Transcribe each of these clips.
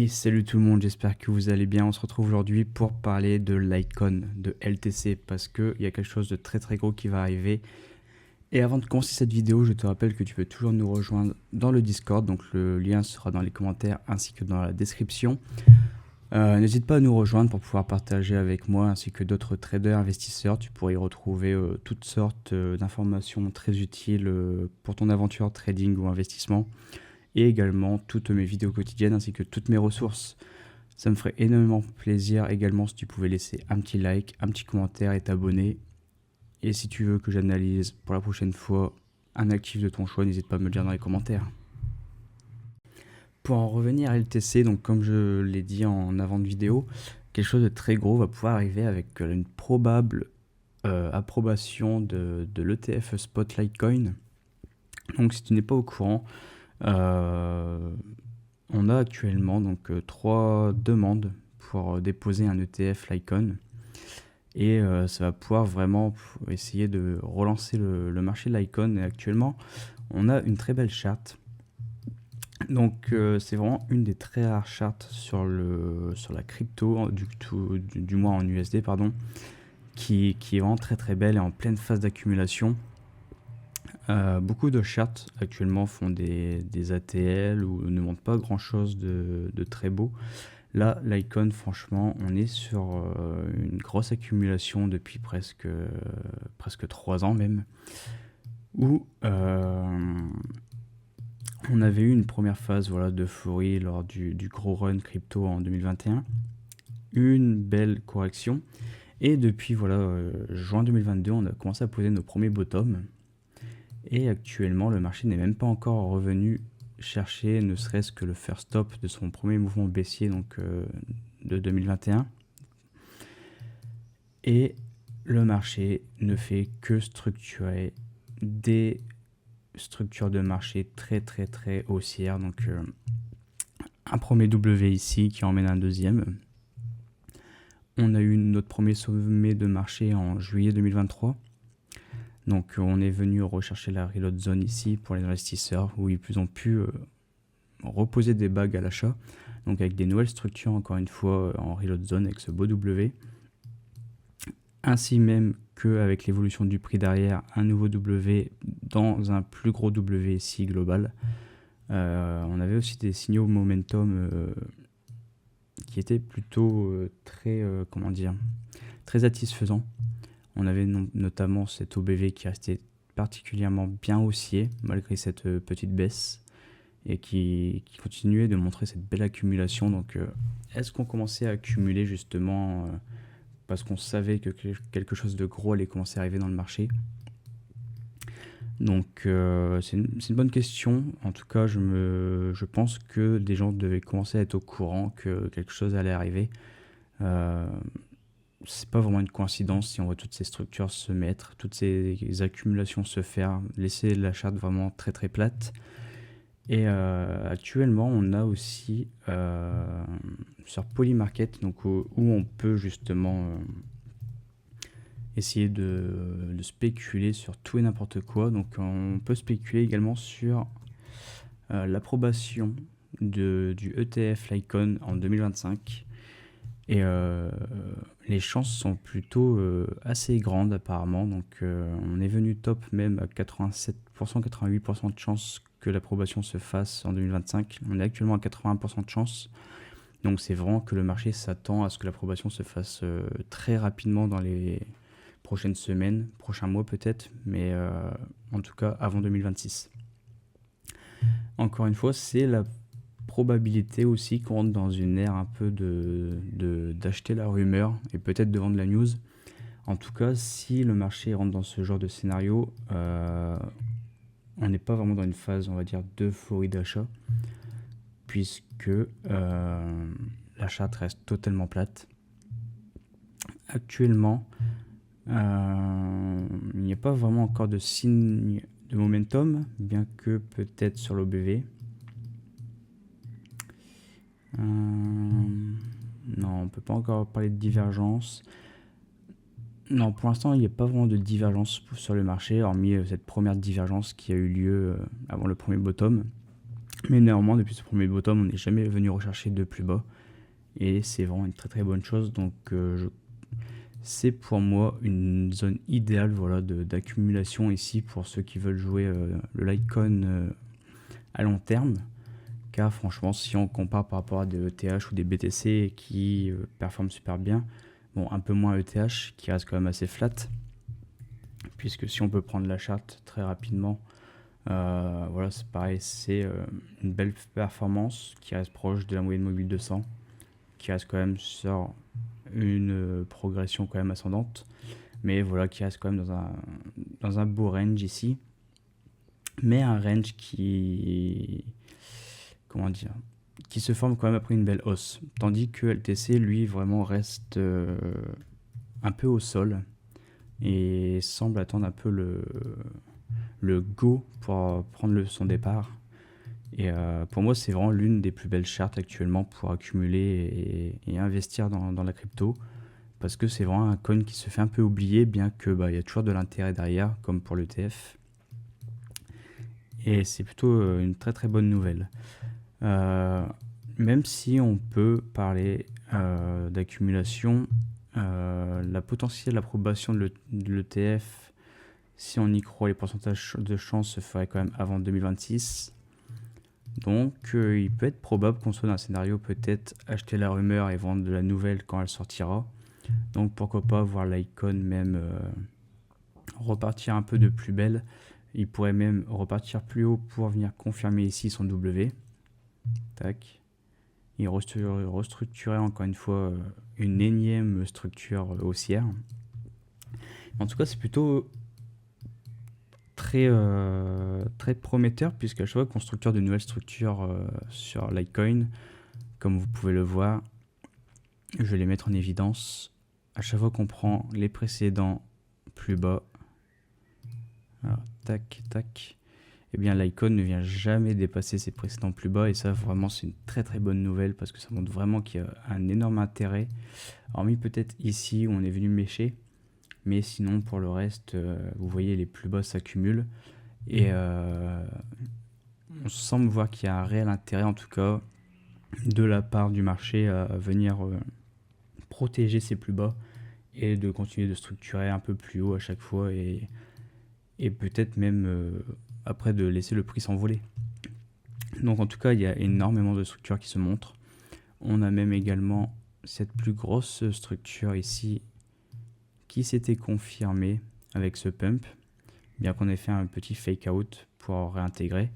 Et salut tout le monde, j'espère que vous allez bien. On se retrouve aujourd'hui pour parler de Litecoin, de LTC, parce qu'il y a quelque chose de très très gros qui va arriver. Et avant de commencer cette vidéo, je te rappelle que tu peux toujours nous rejoindre dans le Discord, donc le lien sera dans les commentaires ainsi que dans la description. N'hésite pas à nous rejoindre pour pouvoir partager avec moi ainsi que d'autres traders, investisseurs. Tu pourrais y retrouver toutes sortes d'informations très utiles pour ton aventure trading ou investissement. Et également toutes mes vidéos quotidiennes ainsi que toutes mes ressources. Ça me ferait énormément plaisir également si tu pouvais laisser un petit like, un petit commentaire et t'abonner. Et si tu veux que j'analyse pour la prochaine fois un actif de ton choix, n'hésite pas à me le dire dans les commentaires. Pour en revenir à LTC, donc comme je l'ai dit en avant de vidéo, quelque chose de très gros va pouvoir arriver avec une probable approbation de l'ETF Spot Litecoin. Donc si tu n'es pas au courant, on a actuellement donc 3 demandes pour déposer un ETF Litecoin et ça va pouvoir vraiment essayer de relancer le marché de Litecoin. Et actuellement, on a une très belle charte. Donc c'est vraiment une des très rares chartes sur la crypto, du moins en USD, pardon, qui est vraiment très très belle et en pleine phase d'accumulation. Beaucoup de charts actuellement font des ATL ou ne montrent pas grand chose de très beau. Là, l'icon, franchement, on est sur une grosse accumulation depuis presque 3 ans même, où on avait eu une première phase d'euphorie lors du gros run crypto en 2021, une belle correction, et depuis juin 2022, on a commencé à poser nos premiers bottoms. Et actuellement, le marché n'est même pas encore revenu chercher ne serait-ce que le first stop de son premier mouvement baissier donc, de 2021. Et le marché ne fait que structurer des structures de marché très très très haussières. Donc un premier W ici qui emmène un deuxième. On a eu notre premier sommet de marché en juillet 2023. Donc on est venu rechercher la reload zone ici pour les investisseurs où ils ont pu reposer des bagues à l'achat. Donc avec des nouvelles structures encore une fois en reload zone avec ce beau W. Ainsi même qu'avec l'évolution du prix derrière, un nouveau W dans un plus gros W ici global. On avait aussi des signaux momentum qui étaient plutôt très satisfaisants. On avait notamment cet OBV qui restait particulièrement bien haussier malgré cette petite baisse et qui continuait de montrer cette belle accumulation. Donc est-ce qu'on commençait à accumuler justement parce qu'on savait que quelque chose de gros allait commencer à arriver dans le marché? Donc c'est une bonne question. En tout cas, je pense que des gens devaient commencer à être au courant que quelque chose allait arriver. C'est pas vraiment une coïncidence si on voit toutes ces structures se mettre, toutes ces accumulations se faire, laisser la charte vraiment très très plate. Et actuellement, on a aussi sur Polymarket, donc où on peut justement essayer de spéculer sur tout et n'importe quoi. Donc on peut spéculer également sur l'approbation du ETF Litecoin en 2025. Et les chances sont plutôt assez grandes apparemment. Donc on est venu top même à 87%, 88% de chances que l'approbation se fasse en 2025. On est actuellement à 80% de chances. Donc c'est vraiment que le marché s'attend à ce que l'approbation se fasse très rapidement dans les prochaines semaines, prochains mois peut-être, mais en tout cas avant 2026. Encore une fois, c'est la probabilité aussi qu'on rentre dans une ère un peu d'acheter la rumeur et peut-être de vendre la news. En tout cas, si le marché rentre dans ce genre de scénario, on n'est pas vraiment dans une phase, on va dire, d'euphorie d'achat, puisque la charte reste totalement plate. Actuellement, il n'y a pas vraiment encore de signe de momentum, bien que peut-être sur l'OBV. Non, on peut pas encore parler de divergence. Non, pour l'instant, il n'y a pas vraiment de divergence sur le marché, hormis cette première divergence qui a eu lieu avant le premier bottom. Mais néanmoins, depuis ce premier bottom, on n'est jamais venu rechercher de plus bas. Et c'est vraiment une très très bonne chose. Donc c'est pour moi une zone idéale, voilà, d'accumulation ici pour ceux qui veulent jouer le Litecoin à long terme. Car franchement, si on compare par rapport à des ETH ou des BTC qui performent super bien, bon, un peu moins ETH qui reste quand même assez flat, puisque si on peut prendre la charte très rapidement, voilà, c'est pareil, c'est une belle performance qui reste proche de la moyenne mobile 200, qui reste quand même sur une progression quand même ascendante, mais voilà, qui reste quand même dans un beau range ici, mais un range qui, comment dire, qui se forme quand même après une belle hausse, tandis que LTC lui vraiment reste un peu au sol et semble attendre un peu le go pour prendre son départ. Et pour moi, c'est vraiment l'une des plus belles chartes actuellement pour accumuler et investir dans la crypto. Parce que c'est vraiment un coin qui se fait un peu oublier, bien que y a toujours de l'intérêt derrière, comme pour l'ETF. Et c'est plutôt une très très bonne nouvelle. Même si on peut parler d'accumulation, la potentielle approbation de l'ETF, si on y croit, les pourcentages de chance se feraient quand même avant 2026. Donc il peut être probable qu'on soit dans un scénario peut-être acheter la rumeur et vendre de la nouvelle quand elle sortira. Donc pourquoi pas voir l'icon même repartir un peu de plus belle. Il pourrait même repartir plus haut pour venir confirmer ici son W. Tac. Il restructurer encore une fois une énième structure haussière. En tout cas, c'est plutôt très, très prometteur, puisqu'à chaque fois qu'on structure de nouvelles structures sur Litecoin, comme vous pouvez le voir, je vais les mettre en évidence. À chaque fois qu'on prend les précédents plus bas, alors, tac, tac, eh bien l'icône ne vient jamais dépasser ses précédents plus bas, et ça vraiment c'est une très très bonne nouvelle parce que ça montre vraiment qu'il y a un énorme intérêt, hormis peut-être ici où on est venu mécher, mais sinon pour le reste vous voyez les plus bas s'accumulent et on semble voir qu'il y a un réel intérêt en tout cas de la part du marché à venir protéger ses plus bas et de continuer de structurer un peu plus haut à chaque fois et peut-être même après de laisser le prix s'envoler. Donc en tout cas, il y a énormément de structures qui se montrent. On a même également cette plus grosse structure ici qui s'était confirmée avec ce pump, bien qu'on ait fait un petit fake out pour réintégrer.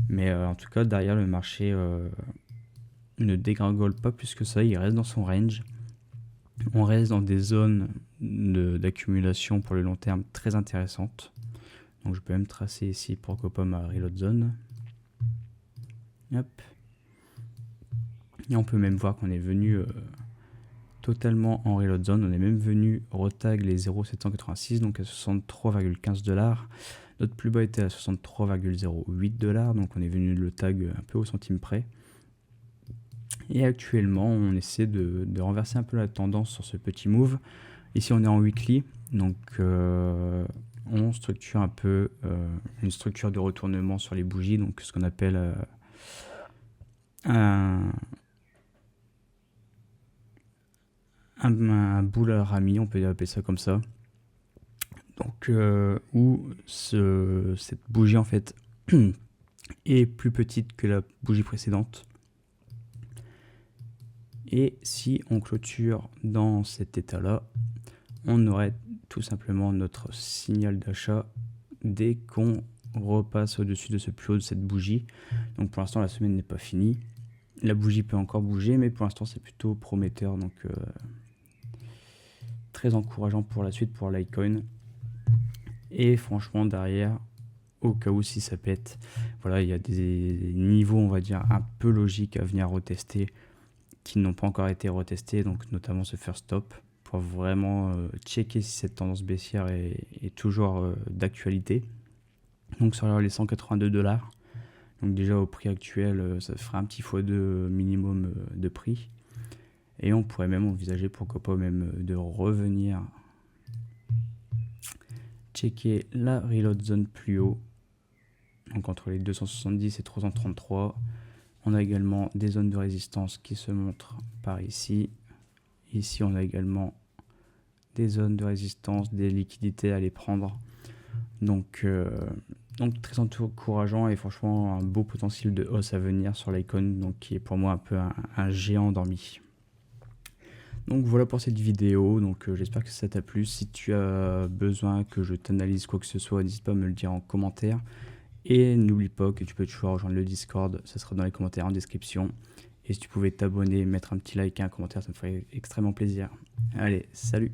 Mais en tout cas, derrière le marché ne dégringole pas plus que ça, il reste dans son range. On reste dans des zones d'accumulation pour le long terme très intéressantes. Donc je peux même tracer ici pourquoi pas ma reload zone. Hop. Et on peut même voir qu'on est venu totalement en reload zone. On est même venu retag les 0,786, donc à 63,15$. Notre plus bas était à 63,08$, donc on est venu le tag un peu au centime près. Et actuellement, on essaie de renverser un peu la tendance sur ce petit move. Ici, on est en weekly, donc on structure un peu une structure de retournement sur les bougies, donc ce qu'on appelle un boule à rami, on peut appeler ça comme ça. Donc où cette bougie en fait est plus petite que la bougie précédente. Et si on clôture dans cet état-là, on aurait tout simplement notre signal d'achat dès qu'on repasse au-dessus de ce plus haut de cette bougie. Donc pour l'instant, la semaine n'est pas finie. La bougie peut encore bouger, mais pour l'instant, c'est plutôt prometteur. Donc très encourageant pour la suite pour Litecoin. Et franchement, derrière, au cas où si ça pète, voilà, il y a des niveaux, on va dire, un peu logiques à venir retester qui n'ont pas encore été retestés, donc notamment ce first stop pour vraiment checker si cette tendance baissière est toujours d'actualité. Donc sur les 182$, donc déjà au prix actuel, ça ferait un petit x2 minimum de prix. Et on pourrait même envisager pourquoi pas même de revenir checker la reload zone plus haut. donc entre les 270 et 333. On a également des zones de résistance qui se montrent par ici. Ici, on a également des zones de résistance, des liquidités à aller prendre. Donc très encourageant et franchement un beau potentiel de hausse à venir sur l'Icon, donc qui est pour moi un peu un géant endormi. Donc voilà pour cette vidéo, donc j'espère que ça t'a plu. Si tu as besoin que je t'analyse quoi que ce soit, n'hésite pas à me le dire en commentaire. Et n'oublie pas que tu peux toujours rejoindre le Discord, ça sera dans les commentaires en description. Et si tu pouvais t'abonner, mettre un petit like et un commentaire, ça me ferait extrêmement plaisir. Allez, salut!